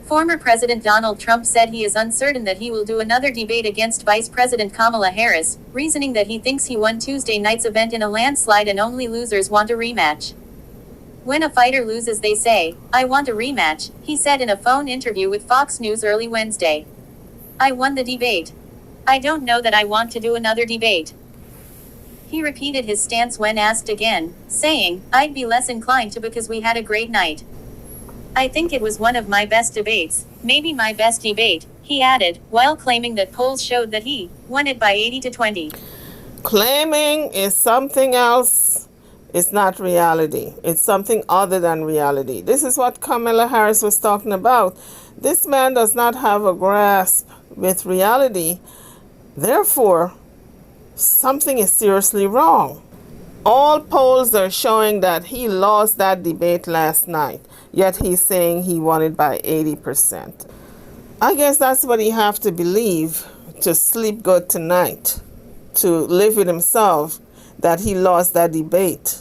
Former President Donald Trump said he is uncertain that he will do another debate against Vice President Kamala Harris, reasoning that he thinks he won Tuesday night's event in a landslide and only losers want a rematch. "When a fighter loses, they say, 'I want a rematch,'" he said in a phone interview with Fox News early Wednesday. "I won the debate. I don't know that I want to do another debate." He repeated his stance when asked again, saying, "I'd be less inclined to because we had a great night. I think it was one of my best debates, maybe my best debate," he added, while claiming that polls showed that he won it by 80-20. Claiming is something else. It's not reality. It's something other than reality. This is what Kamala Harris was talking about. This man does not have a grasp with reality. Therefore, something is seriously wrong. All polls are showing that he lost that debate last night, yet he's saying he won it by 80%. I guess that's what he have to believe to sleep good tonight, to live with himself, that he lost that debate.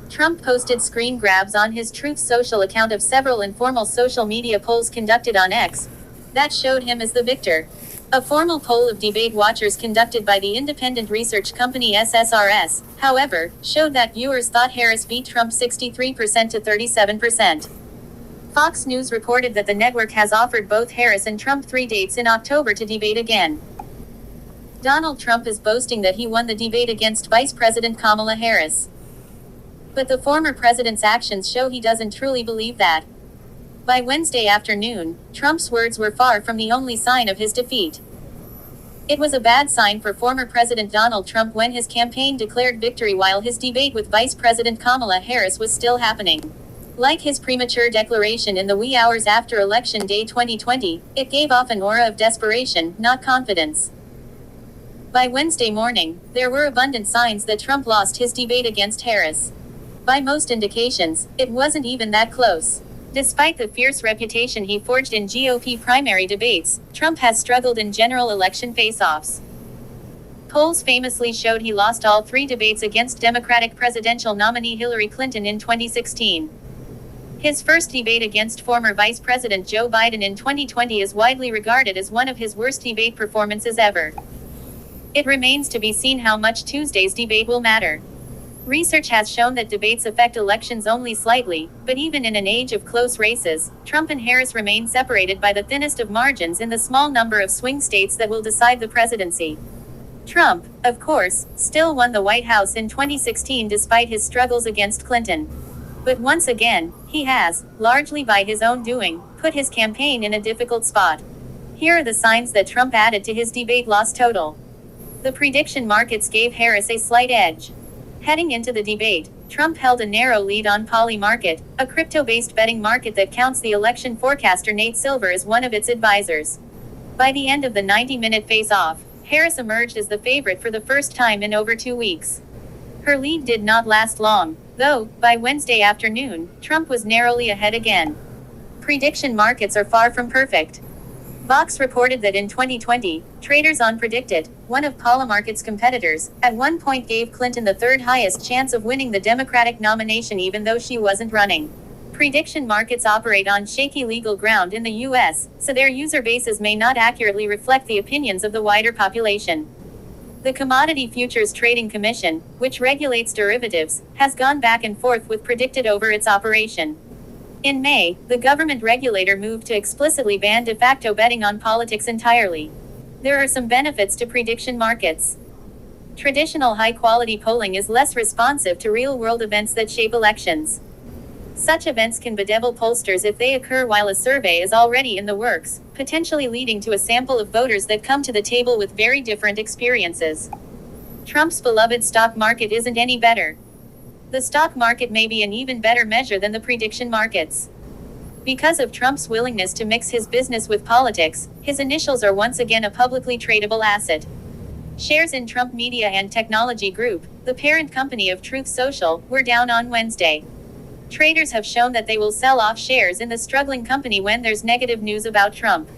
Trump posted screen grabs on his Truth Social account of several informal social media polls conducted on X that showed him as the victor. A formal poll of debate watchers conducted by the independent research company SSRS, however, showed that viewers thought Harris beat Trump 63% to 37%. Fox News reported that the network has offered both Harris and Trump 3 dates in October to debate again. Donald Trump is boasting that he won the debate against Vice President Kamala Harris. But the former president's actions show he doesn't truly believe that. By Wednesday afternoon, Trump's words were far from the only sign of his defeat. It was a bad sign for former President Donald Trump when his campaign declared victory while his debate with Vice President Kamala Harris was still happening. Like his premature declaration in the wee hours after Election Day 2020, it gave off an aura of desperation, not confidence. By Wednesday morning, there were abundant signs that Trump lost his debate against Harris. By most indications, it wasn't even that close. Despite the fierce reputation he forged in GOP primary debates, Trump has struggled in general election face-offs. Polls famously showed he lost all 3 debates against Democratic presidential nominee Hillary Clinton in 2016. His first debate against former Vice President Joe Biden in 2020 is widely regarded as one of his worst debate performances ever. It remains to be seen how much Tuesday's debate will matter. Research has shown that debates affect elections only slightly, but even in an age of close races, Trump and Harris remain separated by the thinnest of margins in the small number of swing states that will decide the presidency. Trump, of course, still won the White House in 2016 despite his struggles against Clinton. But once again, he has, largely by his own doing, put his campaign in a difficult spot. Here are the signs that Trump added to his debate loss total. The prediction markets gave Harris a slight edge. Heading into the debate, Trump held a narrow lead on Polymarket, a crypto-based betting market that counts the election forecaster Nate Silver as one of its advisors. By the end of the 90-minute face-off, Harris emerged as the favorite for the first time in over 2 weeks. Her lead did not last long, though, by Wednesday afternoon, Trump was narrowly ahead again. Prediction markets are far from perfect. Vox reported that in 2020, Traders On predicted, one of Polymarket's competitors, at one point gave Clinton the 3rd highest chance of winning the Democratic nomination even though she wasn't running. Prediction markets operate on shaky legal ground in the U.S., so their user bases may not accurately reflect the opinions of the wider population. The Commodity Futures Trading Commission, which regulates derivatives, has gone back and forth with Predicted over its operation. In May, the government regulator moved to explicitly ban de facto betting on politics entirely. There are some benefits to prediction markets. Traditional high-quality polling is less responsive to real-world events that shape elections. Such events can bedevil pollsters if they occur while a survey is already in the works, potentially leading to a sample of voters that come to the table with very different experiences. Trump's beloved stock market isn't any better. The stock market may be an even better measure than the prediction markets. Because of Trump's willingness to mix his business with politics, his initials are once again a publicly tradable asset. Shares in Trump Media and Technology Group, the parent company of Truth Social, were down on Wednesday. Traders have shown that they will sell off shares in the struggling company when there's negative news about Trump.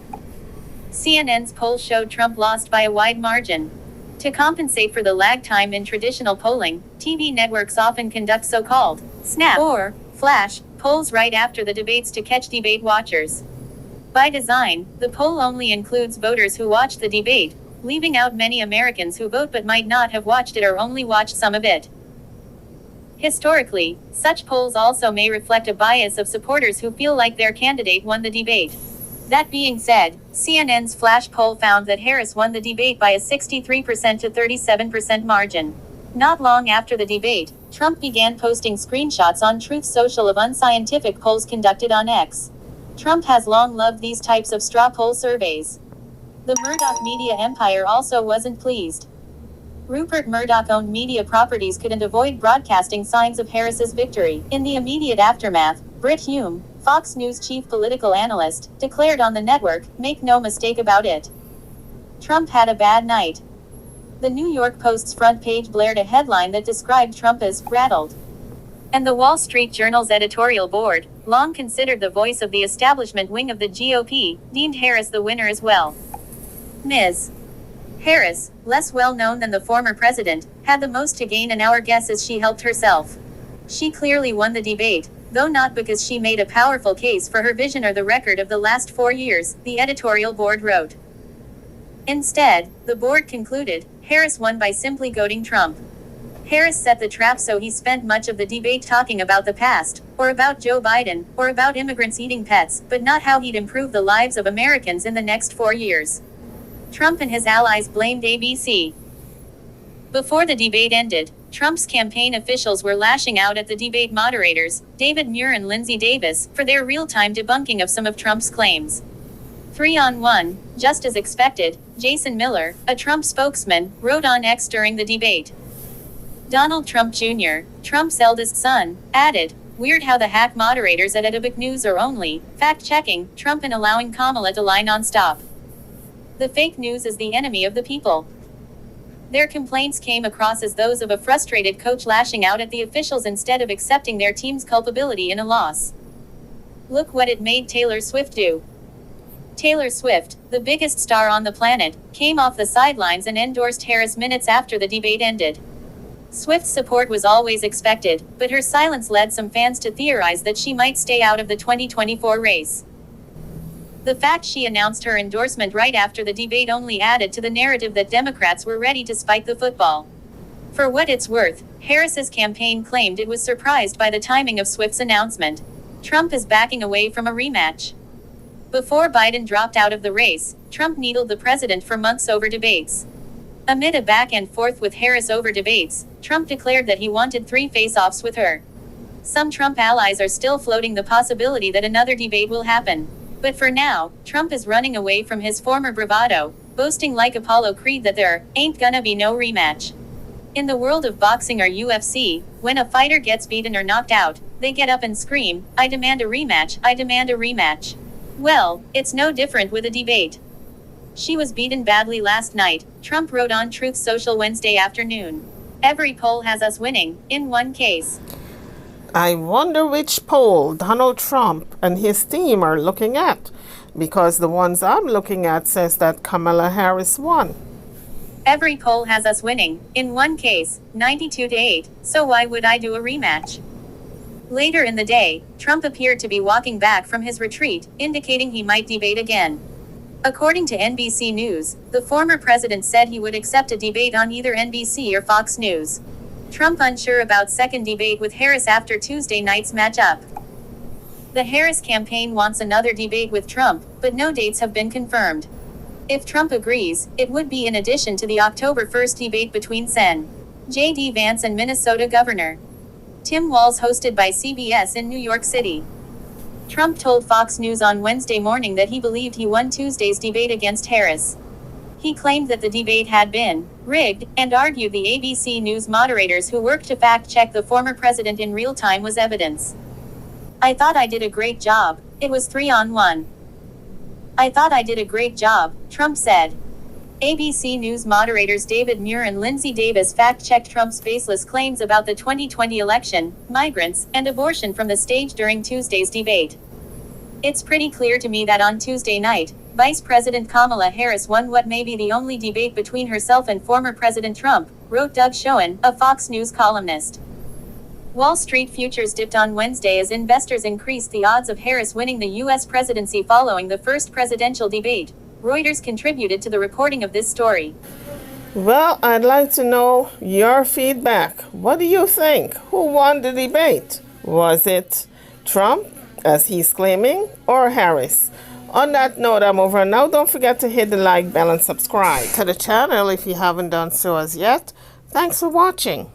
CNN's poll showed Trump lost by a wide margin. To compensate for the lag time in traditional polling, TV networks often conduct so-called snap or flash polls right after the debates to catch debate watchers. By design, the poll only includes voters who watched the debate, leaving out many Americans who vote but might not have watched it or only watched some of it. Historically, such polls also may reflect a bias of supporters who feel like their candidate won the debate. That being said, CNN's flash poll found that Harris won the debate by a 63% to 37% margin. Not long after the debate, Trump began posting screenshots on Truth Social of unscientific polls conducted on X. Trump has long loved these types of straw poll surveys. The Murdoch media empire also wasn't pleased. Rupert Murdoch owned media properties couldn't avoid broadcasting signs of Harris's victory. In the immediate aftermath, Brit Hume, Fox News chief political analyst, declared on the network, "Make no mistake about it. Trump had a bad night." The New York Post's front page blared a headline that described Trump as rattled. And the Wall Street Journal's editorial board, long considered the voice of the establishment wing of the GOP, deemed Harris the winner as well. Ms. Harris, less well known than the former president, had the most to gain, and our guess is she helped herself. She clearly won the debate, though not because she made a powerful case for her vision or the record of the last 4 years, the editorial board wrote. Instead, the board concluded, Harris won by simply goading Trump. Harris set the trap, so he spent much of the debate talking about the past, or about Joe Biden, or about immigrants eating pets, but not how he'd improve the lives of Americans in the next 4 years. Trump and his allies blamed ABC. Before the debate ended, Trump's campaign officials were lashing out at the debate moderators, David Muir and Lindsey Davis, for their real-time debunking of some of Trump's claims. 3-on-1, just as expected, Jason Miller, a Trump spokesman, wrote on X during the debate. Donald Trump Jr., Trump's eldest son, added, "Weird how the hack moderators at Edibic News are only fact-checking Trump and allowing Kamala to lie non-stop. The fake news is the enemy of the people." Their complaints came across as those of a frustrated coach lashing out at the officials instead of accepting their team's culpability in a loss. Look what it made Taylor Swift do. Taylor Swift, the biggest star on the planet, came off the sidelines and endorsed Harris minutes after the debate ended. Swift's support was always expected, but her silence led some fans to theorize that she might stay out of the 2024 race. The fact she announced her endorsement right after the debate only added to the narrative that Democrats were ready to spike the football. For what it's worth, Harris's campaign claimed it was surprised by the timing of Swift's announcement. Trump is backing away from a rematch. Before Biden dropped out of the race, Trump needled the president for months over debates. Amid a back and forth with Harris over debates, Trump declared that he wanted 3 face-offs with her. Some Trump allies are still floating the possibility that another debate will happen. But for now, Trump is running away from his former bravado, boasting like Apollo Creed that there ain't gonna be no rematch. In the world of boxing or UFC, when a fighter gets beaten or knocked out, they get up and scream, "I demand a rematch, I demand a rematch." Well, it's no different with a debate. She was beaten badly last night, Trump wrote on Truth Social Wednesday afternoon. Every poll has us winning, in one case. I wonder which poll Donald Trump and his team are looking at, because the ones I'm looking at says that Kamala Harris won. Every poll has us winning, in one case, 92-8, so why would I do a rematch? Later in the day, Trump appeared to be walking back from his retreat, indicating he might debate again. According to NBC News, the former president said he would accept a debate on either NBC or Fox News. Trump unsure about second debate with Harris after Tuesday night's matchup. The Harris campaign wants another debate with Trump, but no dates have been confirmed. If Trump agrees, it would be in addition to the October 1st debate between Sen. J.D. Vance and Minnesota Governor Tim Walz, hosted by CBS in New York City. Trump told Fox News on Wednesday morning that he believed he won Tuesday's debate against Harris. He claimed that the debate had been rigged, and argued the ABC News moderators who worked to fact-check the former president in real time was evidence. "I thought I did a great job. It was 3-on-1. I thought I did a great job," Trump said. ABC News moderators David Muir and Lindsey Davis fact-checked Trump's baseless claims about the 2020 election, migrants, and abortion from the stage during Tuesday's debate. "It's pretty clear to me that on Tuesday night, Vice President Kamala Harris won what may be the only debate between herself and former President Trump," wrote Doug Schoen, a Fox News columnist. Wall Street futures dipped on Wednesday as investors increased the odds of Harris winning the U.S. presidency following the first presidential debate. Reuters contributed to the reporting of this story. Well, I'd like to know your feedback. What do you think? Who won the debate? Was it Trump, as he's claiming, or Harris? On that note, I'm over now. Don't forget to hit the like bell and subscribe to the channel if you haven't done so as yet. Thanks for watching.